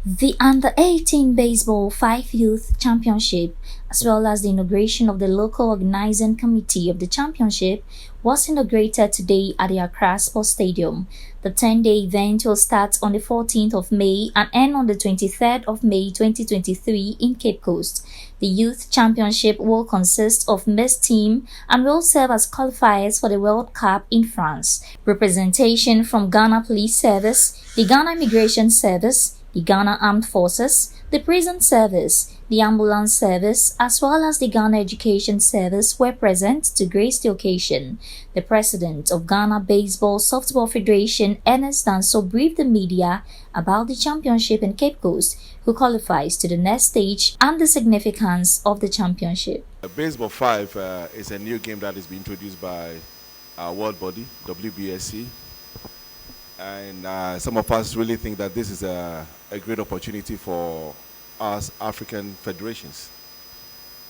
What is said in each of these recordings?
The Under-18 Baseball 5 Youth Championship, as well as the inauguration of the local organizing committee of the championship, was inaugurated today at the Accra Sports Stadium. The 10-day event will start on the 14th of May and end on the 23rd of May 2023 in Cape Coast. The Youth Championship will consist of mixed team and will serve as qualifiers for the World Cup in France. Representation from Ghana Police Service, the Ghana Immigration Service, the Ghana Armed Forces, the Prison Service, the Ambulance Service, as well as the Ghana Education Service were present to grace the occasion. The president of Ghana Baseball Softball Federation, Ernest Danso, briefed the media about the championship in Cape Coast, who qualifies to the next stage, and the significance of the championship. Baseball 5 is a new game that is being introduced by our world body, WBSC. And some of us really think that this is a great opportunity for us African federations.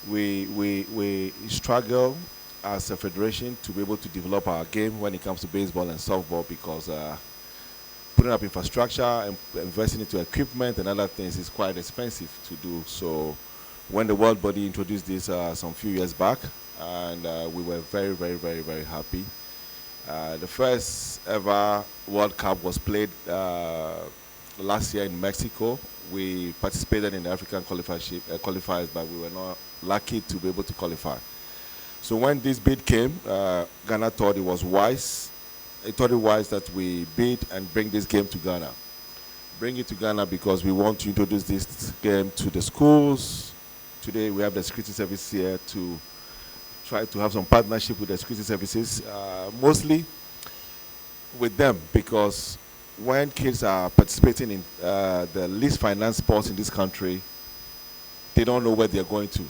We struggle as a federation to be able to develop our game when it comes to baseball and softball, because putting up infrastructure and investing into equipment and other things is quite expensive to do. So when the world body introduced this some few years back, and we were very happy. The first ever World Cup was played last year in Mexico. We participated in the African qualifiers, but we were not lucky to be able to qualify. So when this bid came, Ghana thought it was wise. It thought it wise that we bid and bring this game to Ghana. Bring it to Ghana because we want to introduce this game to the schools. Today we have the security service here to try to have some partnership with the security services, mostly with them, because when kids are participating in the least financed sports in this country, they don't know where they're going to.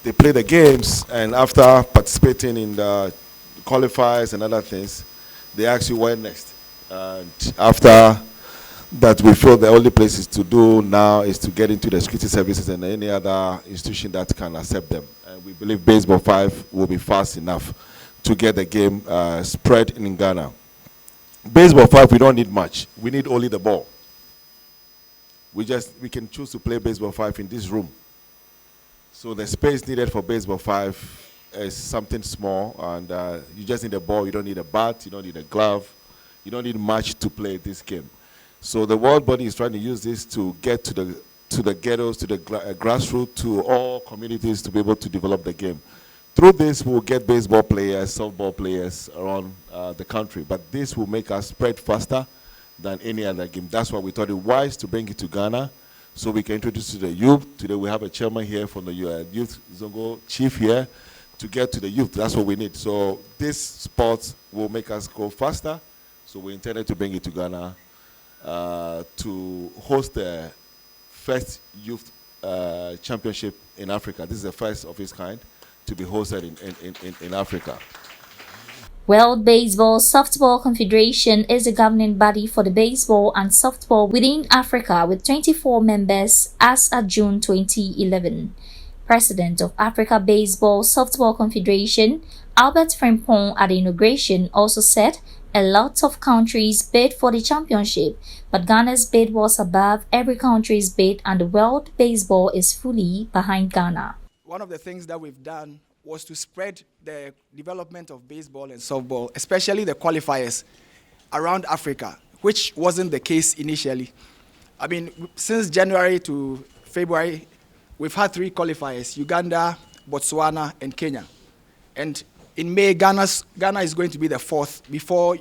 They play the games, and after participating in the qualifiers and other things, they ask you where next. And after that, we feel the only places to do now is to get into the security services and any other institution that can accept them. And we believe Baseball 5 will be fast enough to get the game spread in Ghana. Baseball 5, we don't need much. We need only the ball. We can choose to play Baseball 5 in this room. So the space needed for Baseball 5 is something small, and you just need a ball. You don't need a bat. You don't need a glove. You don't need much to play this game. So the world body is trying to use this to get to the ghettos, to the grassroots, to all communities to be able to develop the game. Through this, we'll get baseball players, softball players around the country. But this will make us spread faster than any other game. That's why we thought it wise to bring it to Ghana, so we can introduce to the youth. Today we have a chairman here from the youth Zongo chief here to get to the youth. That's what we need. So this sport will make us go faster. So we intended to bring it to Ghana to host the first youth championship in Africa. This is the first of its kind to be hosted in Africa. World Baseball Softball Confederation is the governing body for the baseball and softball within Africa, with 24 members as of June 2011. President of Africa Baseball Softball Confederation, Albert Frimpong, at the inauguration also said a lot of countries bid for the championship, but Ghana's bid was above every country's bid, and the world baseball is fully behind Ghana. One of the things that we've done was to spread the development of baseball and softball, especially the qualifiers, around Africa, which wasn't the case initially. I mean, since January to February, we've had 3 qualifiers: Uganda, Botswana, and Kenya. And in May, Ghana is going to be the 4th, before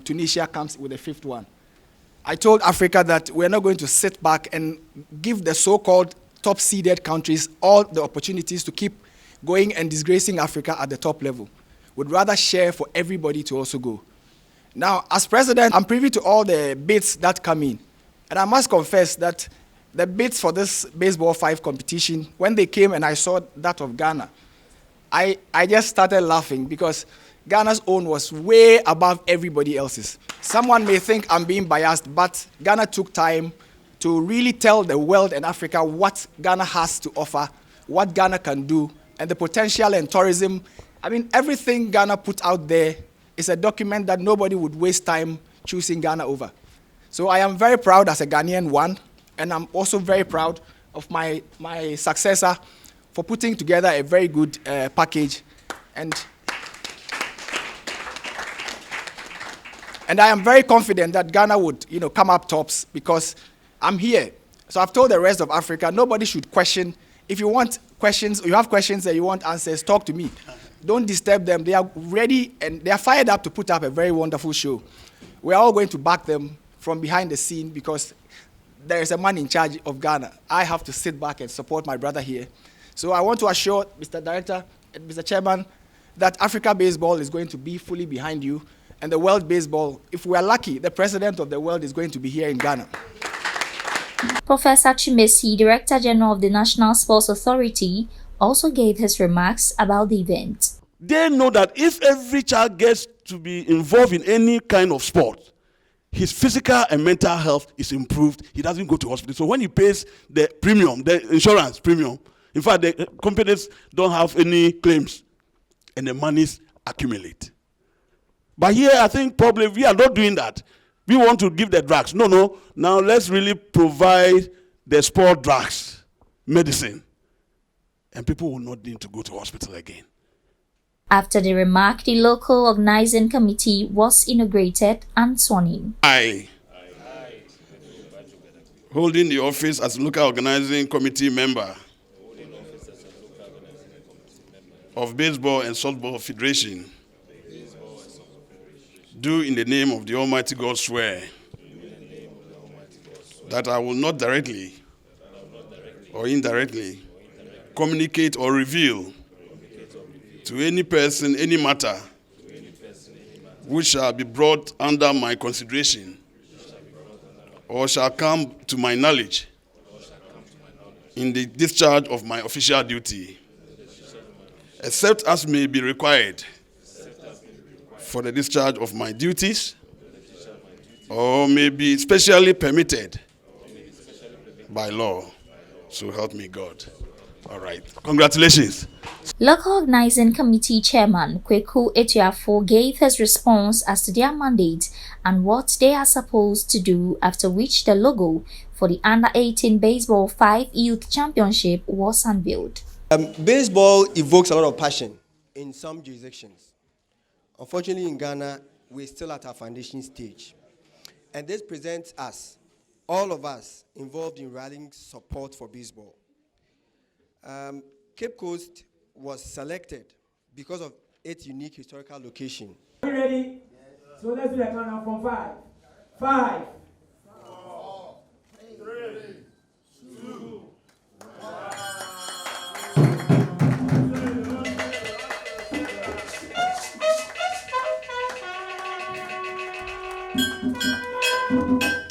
Tunisia comes with the 5th one. I told Africa that we're not going to sit back and give the so-called top-seeded countries all the opportunities to keep going and disgracing Africa at the top level. We'd rather share for everybody to also go. Now, as president, I'm privy to all the bids that come in. And I must confess that the bids for this Baseball 5 competition, when they came and I saw that of Ghana, I just started laughing, because Ghana's own was way above everybody else's. Someone may think I'm being biased, but Ghana took time to really tell the world and Africa what Ghana has to offer, what Ghana can do, and the potential and tourism. I mean, everything Ghana put out there is a document that nobody would waste time choosing Ghana over. So I am very proud as a Ghanaian, one, and I'm also very proud of my successor for putting together a very good package. And I am very confident that Ghana would, come up tops because I'm here. So I've told the rest of Africa, nobody should question. If you want questions, or you have questions and you want answers, talk to me. Don't disturb them. They are ready and they are fired up to put up a very wonderful show. We are all going to back them from behind the scene because there is a man in charge of Ghana. I have to sit back and support my brother here. So I want to assure Mr. Director and Mr. Chairman that Africa Baseball is going to be fully behind you, and the World Baseball, if we are lucky, the president of the world is going to be here in Ghana. Professor Chimesi, Director General of the National Sports Authority, also gave his remarks about the event. They know that if every child gets to be involved in any kind of sport, his physical and mental health is improved. He doesn't go to hospital. So when he pays the premium, the insurance premium, in fact, the companies don't have any claims, and the monies accumulate. But here, I think probably we are not doing that. We want to give the drugs. No. Now let's really provide the sport drugs, medicine, and people will not need to go to hospital again. After the remark, the local organizing committee was inaugurated and sworn in. I, holding the office as local organizing committee member of Baseball and Softball Federation, do in the name of the Almighty God swear that I will not directly or indirectly communicate or reveal to any person, any matter, which shall be brought under my consideration or shall come to my knowledge in the discharge of my official duty, except as may be required for the discharge of my duties or may be specially permitted by law. So help me God. All right. Congratulations. Local Organizing Committee Chairman Kweku Etuafo gave his response as to their mandate and what they are supposed to do, after which the logo for the Under-18 Baseball 5 Youth Championship was unveiled. Baseball evokes a lot of passion in some jurisdictions. Unfortunately, in Ghana, we're still at our foundation stage. And this presents us, all of us, involved in rallying support for baseball. Cape Coast was selected because of its unique historical location. Are you ready? Yes. So let's do the countdown from 5. 5. 4, 3, 2, 1.